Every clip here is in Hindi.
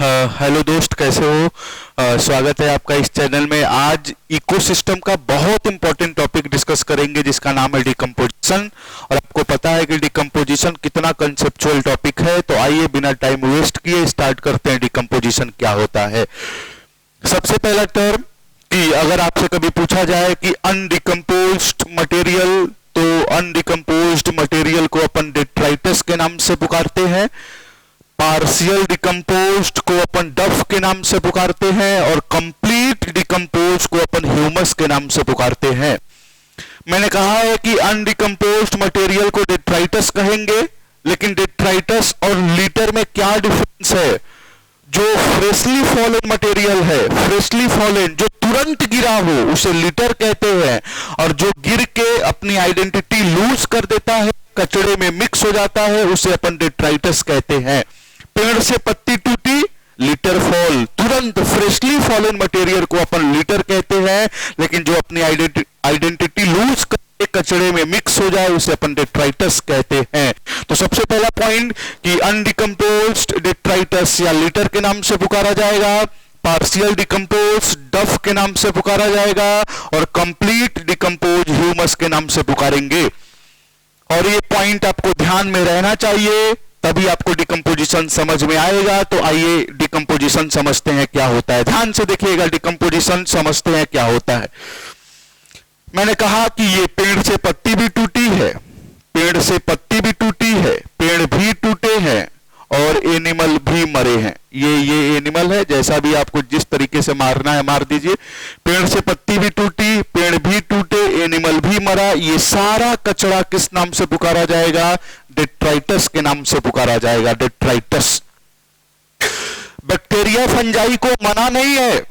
हेलो दोस्त, कैसे हो? स्वागत है आपका इस चैनल में। आज इकोसिस्टम का बहुत इंपॉर्टेंट टॉपिक डिस्कस करेंगे जिसका नाम है डिकम्पोजिशन। और आपको पता है कि डिकम्पोजिशन कितना कंसेप्चुअल टॉपिक है, तो आइए बिना टाइम वेस्ट किए स्टार्ट करते हैं। डिकम्पोजिशन क्या होता है? सबसे पहला टर्म कि अगर आपसे कभी पूछा जाए कि अनडिकम्पोज्ड मटेरियल, तो अनडिकम्पोज्ड मटेरियल को अपन डेट्राइटस के नाम से पुकारते हैं, पार्शियल डिकम्पोज्ड को अपन डफ के नाम से पुकारते हैं, और कंप्लीट डिकम्पोज्ड को अपन ह्यूमस के नाम से पुकारते हैं। मैंने कहा है कि अनडिकम्पोज्ड मटेरियल को डेट्राइटस कहेंगे, लेकिन डेट्राइटस और लीटर में क्या डिफरेंस है? जो फ्रेशली फॉलन मटेरियल है, फ्रेशली फॉलन जो तुरंत गिरा हो, उसे लीटर कहते हैं, और जो गिर के अपनी आइडेंटिटी लूज कर देता है, कचड़े में मिक्स हो जाता है, उसे अपन डेट्राइटस कहते हैं। पेड़ से पत्ती टूटी, लीटर फॉल, तुरंत फ्रेशली फॉलन मटेरियल को अपन लीटर कहते हैं, लेकिन जो अपनी आइडेंटिटी लूज करके कचड़े में मिक्स हो जाए, उसे अपन डेट्राइटस कहते हैं। तो सबसे पहला पॉइंट कि अनडिकम्पोज्ड डेट्राइटस या लीटर के नाम से पुकारा जाएगा, पार्शियल डिकम्पोज डफ के नाम से पुकारा जाएगा, और कंप्लीट डिकम्पोज ह्यूमस के नाम से पुकारेंगे। और ये पॉइंट आपको ध्यान में रहना चाहिए, तभी आपको डिकम्पोजिशन समझ में आएगा। तो आइए डिकम्पोजिशन समझते हैं क्या होता है। ध्यान से देखिएगा, डिकम्पोजिशन समझते हैं क्या होता है। मैंने कहा कि ये पेड़ से पत्ती भी टूटी है, पेड़ से पत्ती भी टूटी है, पेड़ भी टूटे हैं, और एनिमल भी मरे हैं। ये एनिमल है, जैसा भी आपको जिस तरीके से मारना है मार दीजिए। पेड़ से पत्ती भी टूटी, पेड़ भी टूटे, एनिमल भी मरा। ये सारा कचरा किस नाम से पुकारा जाएगा? डेट्राइटस के नाम से पुकारा जाएगा, डेट्राइटस। बैक्टीरिया फंजाई को मना नहीं है,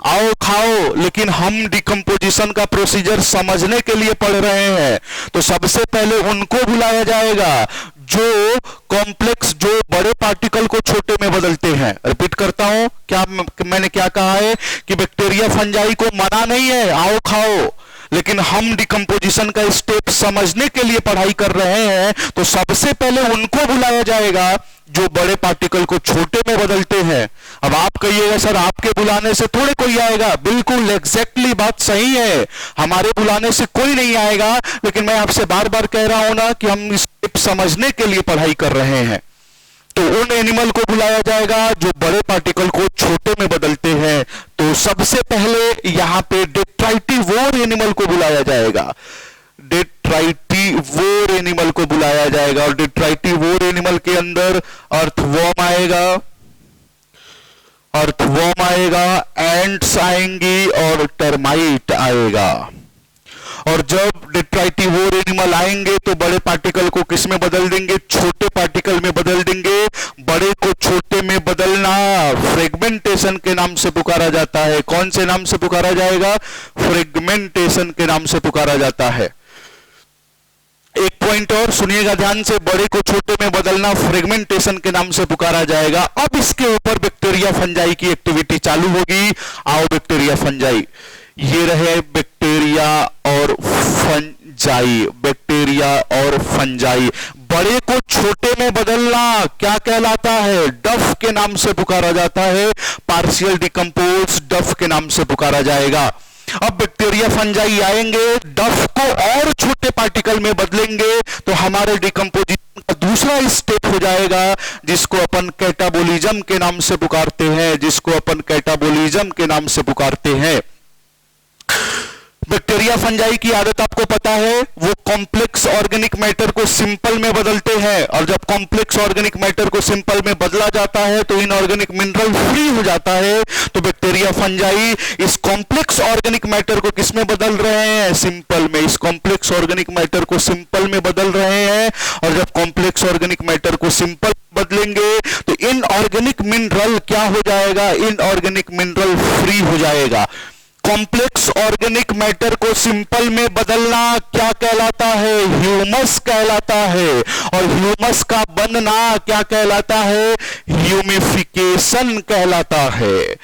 आओ खाओ, लेकिन हम डिकम्पोजिशन का प्रोसीजर समझने के लिए पढ़ रहे हैं। तो सबसे पहले उनको बुलाया जाएगा जो कॉम्प्लेक्स, जो बड़े पार्टिकल को छोटे में बदलते हैं। रिपीट करता हूं, क्या मैंने क्या कहा है कि बैक्टीरिया फंजाई को मना नहीं है, आओ खाओ, लेकिन हम डिकम्पोजिशन का स्टेप समझने के लिए पढ़ाई कर रहे हैं। तो सबसे पहले उनको बुलाया जाएगा जो बड़े पार्टिकल को छोटे में बदलते हैं। अब आप कहिएगा सर आपके बुलाने से थोड़े कोई आएगा। बिल्कुल एग्जैक्टली बात सही है, हमारे बुलाने से कोई नहीं आएगा, लेकिन मैं आपसे बार बार कह रहा हूं ना कि हम स्टेप समझने के लिए पढ़ाई कर रहे हैं। तो उन एनिमल को बुलाया जाएगा जो बड़े पार्टिकल को छोटे में बदलते हैं। तो सबसे पहले यहां पे डेट्राइटिवोर एनिमल को बुलाया जाएगा, डेट्राइटिवोर एनिमल को बुलाया जाएगा। और डेट्राइटिवोर एनिमल के अंदर अर्थवॉर्म आएगा, अर्थवॉर्म आएगा, एंट्स आएंगी और टर्माइट आएगा। और जब डेट्राइटिवोर एनिमल आएंगे तो बड़े पार्टिकल को किस में बदल देंगे? छोटे पार्टिकल में बदल देंगे। बड़े को छोटे में बदलना फ्रेगमेंटेशन के नाम से पुकारा जाता है। कौन से नाम से पुकारा जाएगा? फ्रेगमेंटेशन के नाम से पुकारा जाता है। एक पॉइंट और सुनिएगा ध्यान से, बड़े को छोटे में बदलना फ्रेगमेंटेशन के नाम से पुकारा जाएगा। अब इसके ऊपर बैक्टीरिया फंजाई की एक्टिविटी चालू होगी। आओ बैक्टीरिया फंजाई, ये रहे बैक्टीरिया और फंजाई, बैक्टीरिया और फंजाई। बड़े को छोटे में बदलना क्या कहलाता है? डफ के नाम से पुकारा जाता है। पार्शियल डिकम्पोज डफ के नाम से पुकारा जाएगा। अब बैक्टीरिया फंजाई आएंगे, डफ को और छोटे पार्टिकल में बदलेंगे, तो हमारे डिकम्पोजिशन का दूसरा स्टेप हो जाएगा, जिसको अपन कैटाबोलिज्म के नाम से पुकारते हैं, जिसको अपन कैटाबोलिज्म के नाम से पुकारते हैं। बैक्टीरिया फंजाई की आदत आपको पता है, वो कॉम्प्लेक्स ऑर्गेनिक मैटर को सिंपल में बदलते हैं, और जब कॉम्प्लेक्स ऑर्गेनिक मैटर को सिंपल में बदला जाता है तो इनऑर्गेनिक मिनरल फ्री हो जाता है। तो बैक्टीरिया फंजाई इस कॉम्प्लेक्स ऑर्गेनिक मैटर को किस में बदल रहे हैं? सिंपल में। इस कॉम्प्लेक्स ऑर्गेनिक मैटर को सिंपल में बदल रहे हैं, और जब कॉम्प्लेक्स ऑर्गेनिक मैटर को सिंपल बदलेंगे तो इनऑर्गेनिक मिनरल क्या हो जाएगा? इनऑर्गेनिक मिनरल फ्री हो जाएगा। कॉम्प्लेक्स ऑर्गेनिक मैटर को सिंपल में बदलना क्या कहलाता है? ह्यूमस कहलाता है। और ह्यूमस का बनना क्या कहलाता है? ह्यूमिफिकेशन कहलाता है।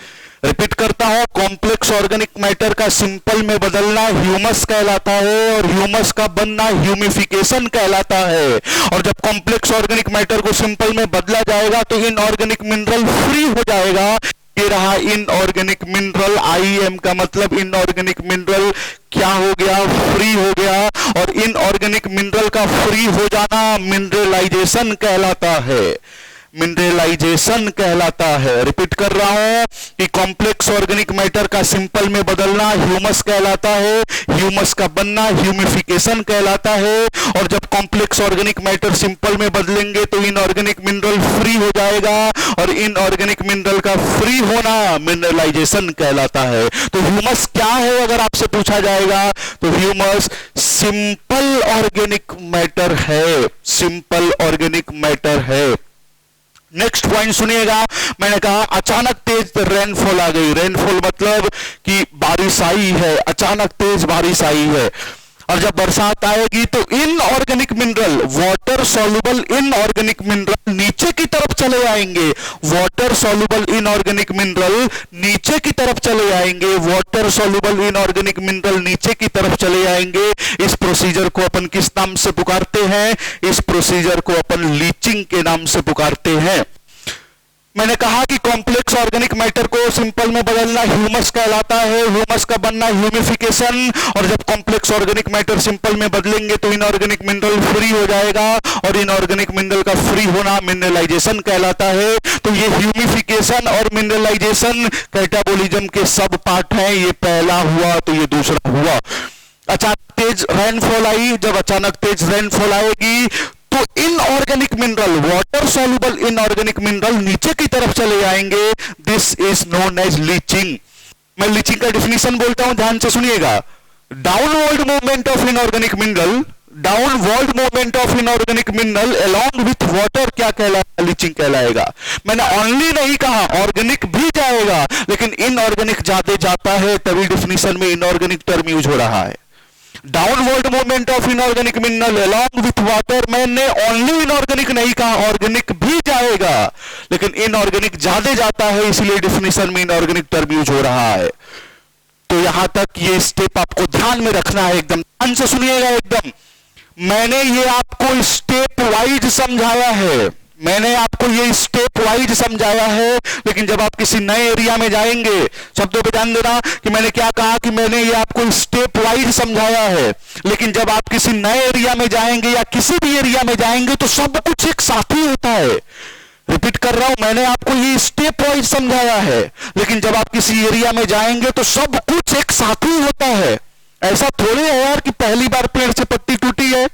रिपीट करता हूं, कॉम्प्लेक्स ऑर्गेनिक मैटर का सिंपल में बदलना ह्यूमस कहलाता है और ह्यूमस का बनना ह्यूमिफिकेशन कहलाता है। और जब कॉम्प्लेक्स ऑर्गेनिक मैटर को सिंपल में बदला जाएगा तो इनऑर्गेनिक मिनरल फ्री हो जाएगा। ये रहा इनऑर्गेनिक मिनरल, आईएम का मतलब इनऑर्गेनिक मिनरल क्या हो गया, फ्री हो गया। और इनऑर्गेनिक मिनरल का फ्री हो जाना मिनरलाइजेशन कहलाता है, मिनरलाइजेशन कहलाता है। रिपीट कर रहा हूं कि कॉम्प्लेक्स ऑर्गेनिक मैटर का सिंपल में बदलना ह्यूमस कहलाता है, ह्यूमस का बनना ह्यूमिफिकेशन कहलाता है। और जब कॉम्प्लेक्स ऑर्गेनिक मैटर सिंपल में बदलेंगे तो इनऑर्गेनिक मिनरल फ्री हो जाएगा और इनऑर्गेनिक मिनरल का फ्री होना मिनरलाइजेशन कहलाता है। तो ह्यूमस क्या है अगर आपसे पूछा जाएगा तो ह्यूमस सिंपल ऑर्गेनिक मैटर है, सिंपल ऑर्गेनिक मैटर है। नेक्स्ट पॉइंट सुनिएगा, मैंने कहा अचानक तेज रेनफॉल आ गई। रेनफॉल मतलब कि बारिश आई है, अचानक तेज बारिश आई है। और जब बरसात आएगी तो inorganic mineral, water soluble inorganic mineral नीचे की तरफ चले आएंगे। वाटर सॉल्युबल इनऑर्गेनिक मिनरल नीचे की तरफ चले आएंगे, वाटर सॉल्युबल इनऑर्गेनिक मिनरल नीचे की तरफ चले आएंगे। इस प्रोसीजर को अपन किस नाम से पुकारते हैं? इस प्रोसीजर को अपन लीचिंग के नाम से पुकारते हैं। मैंने कहा कि कॉम्प्लेक्स ऑर्गेनिक मैटर को सिंपल में बदलना ह्यूमस कहलाता है, ह्यूमस का बनना ह्यूमिफिकेशन। और जब कॉम्प्लेक्स ऑर्गेनिक मैटर सिंपल में बदलेंगे तो इनऑर्गेनिक मिनरल फ्री हो जाएगा और इनऑर्गेनिक मिनरल का फ्री होना मिनरलाइजेशन कहलाता है। तो ये ह्यूमिफिकेशन और मिनरलाइजेशन कैटाबोलिज्म के सब पार्ट हैं। ये पहला हुआ तो ये दूसरा हुआ। अचानक तेज रेनफॉल आई, जब अचानक तेज रेनफॉल आएगी तो inorganic mineral, water soluble inorganic mineral नीचे की तरफ चले आएंगे। This is known as leaching. मैं लीचिंग का डिफिनीशन बोलता हूं, ध्यान से सुनिएगा। Downward movement of inorganic mineral, downward movement of inorganic mineral along with water क्या कहलाएगा? लीचिंग कहलाएगा। मैंने ओनली नहीं कहा, ऑर्गेनिक भी जाएगा, लेकिन इनऑर्गेनिक ज्यादा जाता है, तभी डिफिनीशन में इनऑर्गेनिक टर्म यूज हो रहा है। Downward movement of inorganic mineral along with water, मैंने ओनली इनऑर्गेनिक नहीं कहा, ऑर्गेनिक भी जाएगा, लेकिन इनऑर्गेनिक ज्यादा जाता है, इसलिए डिफिनीशन में इनऑर्गेनिक टर्म यूज हो रहा है। तो यहां तक ये स्टेप आपको ध्यान में रखना है, एकदम ध्यान से सुनिएगा एकदम। मैंने ये आपको स्टेप वाइज समझाया है, मैंने आपको ये स्टेप वाइज समझाया है, लेकिन जब आप किसी नए एरिया में जाएंगे, शब्दों पे ध्यान देना कि मैंने क्या कहा कि मैंने ये आपको स्टेप वाइज समझाया है, लेकिन जब आप किसी नए एरिया में जाएंगे या किसी भी एरिया में जाएंगे तो सब कुछ एक साथ ही होता है। रिपीट कर रहा हूं, मैंने आपको ये स्टेप वाइज समझाया है, लेकिन जब आप किसी एरिया में जाएंगे तो सब कुछ एक साथ ही होता है। ऐसा थोड़ी है यार कि पहली बार पेड़ से पत्ती टूटी है,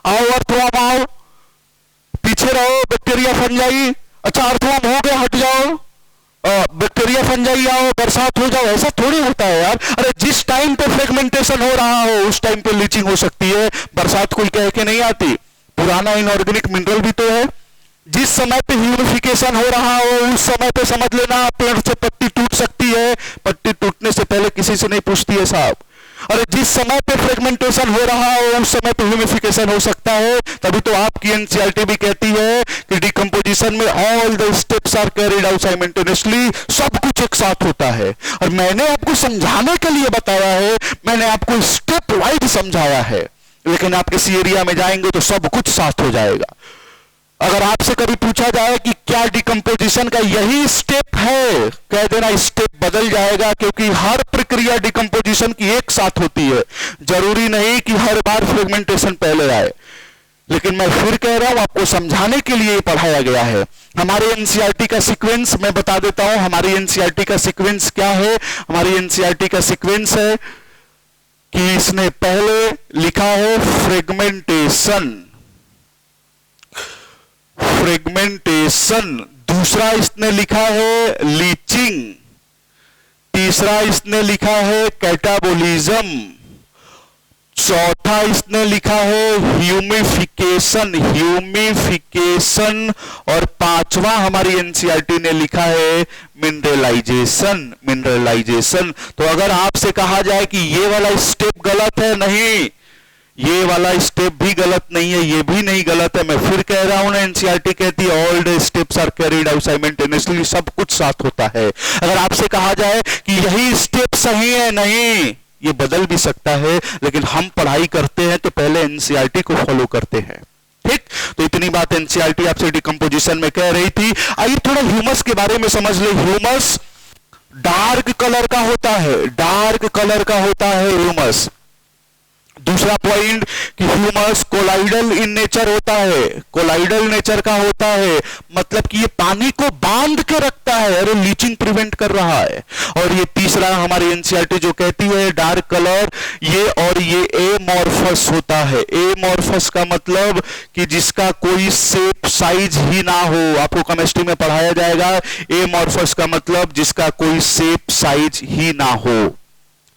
आओ अर्थवर्म आओ, पीछे रहो, बैक्टीरिया फंजाई, अच्छा अर्थवर्म हो गया हट जाओ, बैक्टीरिया फंजाई आओ, बरसात हो जाओ, ऐसा थोड़ी होता है यार। अरे जिस टाइम पे फ्रेगमेंटेशन हो रहा हो उस टाइम पे लीचिंग हो सकती है, बरसात कोई कह के नहीं आती। पुराना इनऑर्गेनिक मिनरल भी तो है। जिस समय पे ह्यूमिफिकेशन हो रहा हो उस समय पे समझ लेना पेड़ से पत्ती टूट सकती है, पत्ती टूटने से पहले किसी से नहीं पूछती है साहब। अरे जिस समय पे फ्रेगमेंटेशन हो रहा हो उस समय पे ह्यूमिफिकेशन हो सकता है। तभी तो आपकी एनसीईआरटी भी कहती है कि डिकम्पोजिशन में all the steps are carried out simultaneously, सब कुछ एक साथ होता है। और मैंने आपको समझाने के लिए बताया है, मैंने आपको स्टेप वाइज समझाया है, लेकिन आप किसी एरिया में जाएंगे तो सब कुछ साथ हो जाएगा। अगर आपसे कभी पूछा जाए कि क्या डिकम्पोजिशन का यही स्टेप है, कह देना स्टेप बदल जाएगा, क्योंकि हर प्रक्रिया डिकम्पोजिशन की एक साथ होती है। जरूरी नहीं कि हर बार फ्रेगमेंटेशन पहले आए, लेकिन मैं फिर कह रहा हूं आपको समझाने के लिए पढ़ाया गया है। हमारे एनसीईआरटी का सीक्वेंस मैं बता देता हूं। हमारी एनसीईआरटी का सीक्वेंस क्या है? हमारी एनसीईआरटी का सीक्वेंस है कि इसने पहले लिखा है फ्रेगमेंटेशन, फ्रेगमेंटेशन, दूसरा इसने लिखा है लीचिंग, तीसरा इसने लिखा है कैटाबोलिज्म, चौथा इसने लिखा है ह्यूमिफिकेशन, ह्यूमिफिकेशन, और पांचवा हमारी एनसीईआरटी ने लिखा है मिनरलाइजेशन, मिनरलाइजेशन। तो अगर आपसे कहा जाए कि ये वाला स्टेप गलत है, नहीं, ये वाला स्टेप भी गलत नहीं है, ये भी नहीं गलत है। मैं फिर कह रहा हूं ना, एनसीईआरटी कहती है all the steps are carried out simultaneously, सब कुछ साथ होता है। अगर आपसे कहा जाए कि यही स्टेप सही है, नहीं, ये बदल भी सकता है, लेकिन हम पढ़ाई करते हैं तो पहले एनसीईआरटी को फॉलो करते हैं। ठीक, तो इतनी बात एनसीईआरटी आपसे डिकम्पोजिशन में कह रही थी। आइए थोड़ा ह्यूमस के बारे में समझ ले। ह्यूमस डार्क कलर का होता है, डार्क कलर का होता है ह्यूमस। दूसरा पॉइंट कि ह्यूमस कोलाइडल इन नेचर होता है, कोलाइडल नेचर का होता है, मतलब कि ये पानी को बांध के रखता है, अरे लीचिंग प्रिवेंट कर रहा है। और ये तीसरा हमारी एनसीईआरटी जो कहती है डार्क कलर, ये और ये एमॉर्फस होता है। एमॉर्फस का मतलब कि जिसका कोई शेप साइज ही ना हो, आपको केमिस्ट्री में पढ़ाया जाएगा। एमॉर्फस का मतलब जिसका कोई शेप साइज ही ना हो।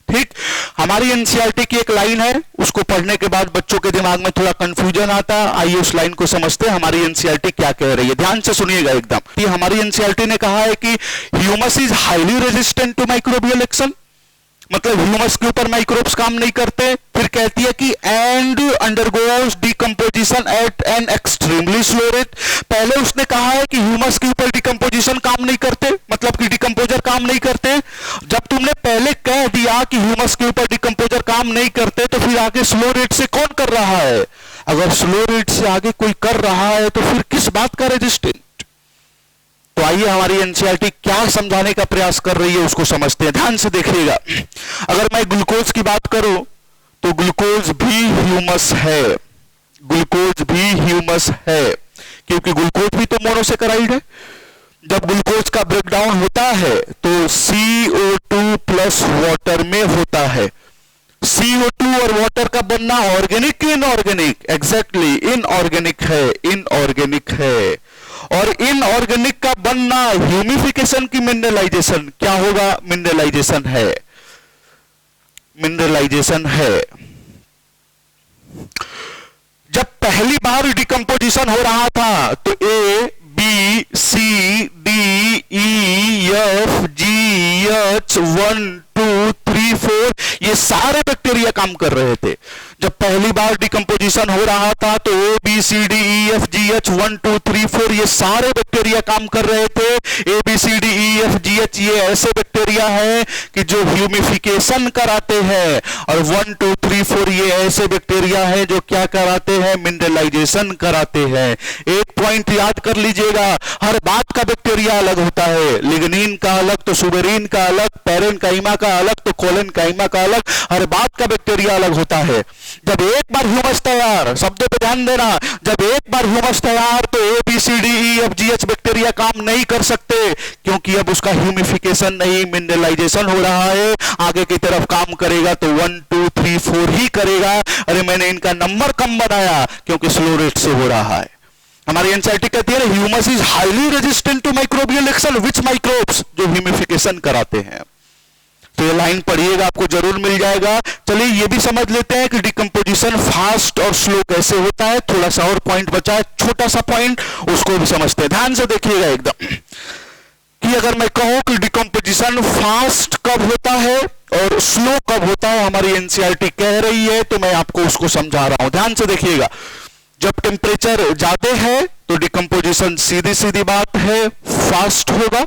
ठीक, हमारी एनसीईआरटी की एक लाइन है, उसको पढ़ने के बाद बच्चों के दिमाग में थोड़ा कंफ्यूजन आता है। आइए उस लाइन को समझते हैं, हमारी एनसीईआरटी क्या कह रही है। ध्यान से सुनिएगा एकदम। ये हमारी एनसीईआरटी ने कहा है कि humus is highly resistant to microbial action, मतलब ह्यूमस के ऊपर माइक्रोब्स काम नहीं करते। फिर कहती है कि and undergoes decomposition at an extremely slow rate. पहले उसने कहा है कि ह्यूमस के ऊपर डिकम्पोजिशन काम नहीं करते, मतलब कि डिकम्पोजर काम नहीं करते। जब तुमने पहले कह दिया कि ह्यूमस के ऊपर डिकम्पोजर काम नहीं करते, तो फिर आगे स्लो रेट से कौन कर रहा है? अगर स्लो रेट से आगे कोई कर रहा है तो फिर किस बात का रेजिस्टेंट? तो आइए हमारी एनसीईआरटी क्या समझाने का प्रयास कर रही है उसको समझते हैं। ध्यान से देखिएगा। अगर मैं ग्लूकोज की बात करूं तो ग्लूकोज भी ह्यूमस है, ग्लूकोज भी ह्यूमस है, क्योंकि ग्लूकोज भी तो मोनोसेकेराइड है। जब ग्लूकोज का ब्रेकडाउन होता है तो CO2 प्लस वाटर में होता है। CO2 और वाटर का बनना ऑर्गेनिक कि इनऑर्गेनिक? एग्जैक्टली इनऑर्गेनिक है, इनऑर्गेनिक है। और इनऑर्गेनिक का बनना ह्यूमिफिकेशन की मिनरलाइजेशन, क्या होगा? मिनरलाइजेशन है, मिनरलाइजेशन है। जब पहली बार डिकम्पोजिशन हो रहा था तो A, B, C, D, E, F, G, H 1, 2, 3, 4 ये सारे बैक्टीरिया काम कर रहे थे। जब पहली बार डिकम्पोजिशन हो रहा था तो A, B, C, D, E, F, G, H 1, 2, 3, 4 ये सारे बैक्टीरिया काम कर रहे थे। A, B, C, D, E, F, G, H ये ऐसे बैक्टीरिया हैं कि जो ह्यूमिफिकेशन कराते हैं, और 1, 2, 3, 4 ये ऐसे बैक्टीरिया हैं जो क्या कराते हैं? मिनरलाइजेशन कराते हैं। एक पॉइंट याद कर लीजिएगा, हर बात का बैक्टीरिया अलग होता है। लिग्निन का अलग तो सुबेरिन का अलग, पैरेनकाइमा का अलग तो कोलेनकाइमा का अलग, हर बात का बैक्टीरिया अलग होता है। जब एक बार ह्यूमस तैयार, शब्दों पे ध्यान देना, जब एक बार ह्यूमस तैयार तो A, B, C, D, E, F, G, H bacteria काम नहीं कर सकते, क्योंकि अब उसका ह्यूमिफिकेशन नहीं, मिनरलाइजेशन हो रहा है। आगे की तरफ काम करेगा तो 1, 2, 3, 4 ही करेगा। अरे मैंने इनका नंबर कम बनाया क्योंकि स्लो रेट से हो रहा है। हमारी एनसीईआरटी कहती है humus is highly resistant to microbial action, which microbes? जो ह्यूमिफिकेशन कराते हैं। तो ये लाइन पढ़िएगा, आपको जरूर मिल जाएगा। चलिए ये भी समझ लेते हैं कि डिकम्पोजिशन फास्ट और स्लो कैसे होता है। थोड़ा सा और पॉइंट बचा है, छोटा सा पॉइंट, उसको भी समझते हैं। ध्यान से देखिएगा एकदम, कि अगर मैं कहूं कि डिकम्पोजिशन फास्ट कब होता है और स्लो कब होता है, हमारी एनसीईआरटी कह रही है, तो मैं आपको उसको समझा रहा हूं। ध्यान से देखिएगा। जब टेम्परेचर ज्यादा है तो डिकम्पोजिशन सीधी सीधी बात है फास्ट होगा।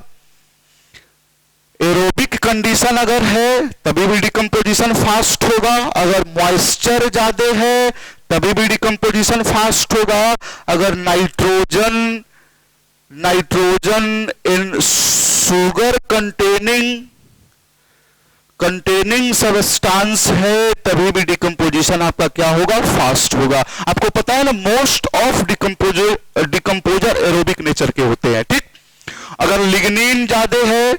एरोबिक कंडीशन अगर है तभी भी डिकम्पोजिशन फास्ट होगा। अगर मॉइस्चर ज्यादा है तभी भी डिकम्पोजिशन फास्ट होगा। अगर nitrogen in sugar containing substance है तभी भी डिकम्पोजिशन आपका क्या होगा? फास्ट होगा। आपको पता है ना, most of decomposer aerobic nature के होते हैं। ठीक, अगर लिग्निन ज्यादा है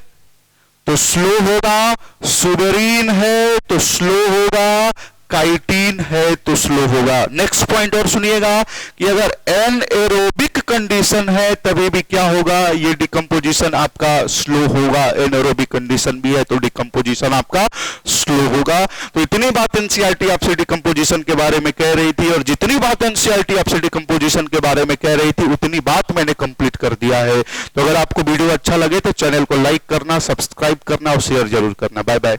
तो स्लो होगा, सुबेरिन है तो स्लो होगा, काइटिन है तो स्लो होगा। नेक्स्ट पॉइंट और सुनिएगा कि अगर एनएरोबिक कंडीशन है तभी भी क्या होगा? ये डिकम्पोजिशन आपका स्लो होगा। एनएरोबिक कंडीशन भी है तो डिकम्पोजिशन आपका स्लो होगा। तो इतनी बात एनसीईआरटी आपसे डिकम्पोजिशन के बारे में कह रही थी, और जितनी बात एनसीईआरटी आपसे डिकम्पोजिशन के बारे में कह रही थी उतनी बात मैंने कंप्लीट कर दिया है। तो अगर आपको वीडियो अच्छा लगे तो चैनल को लाइक करना, सब्सक्राइब करना और शेयर जरूर करना। Bye bye.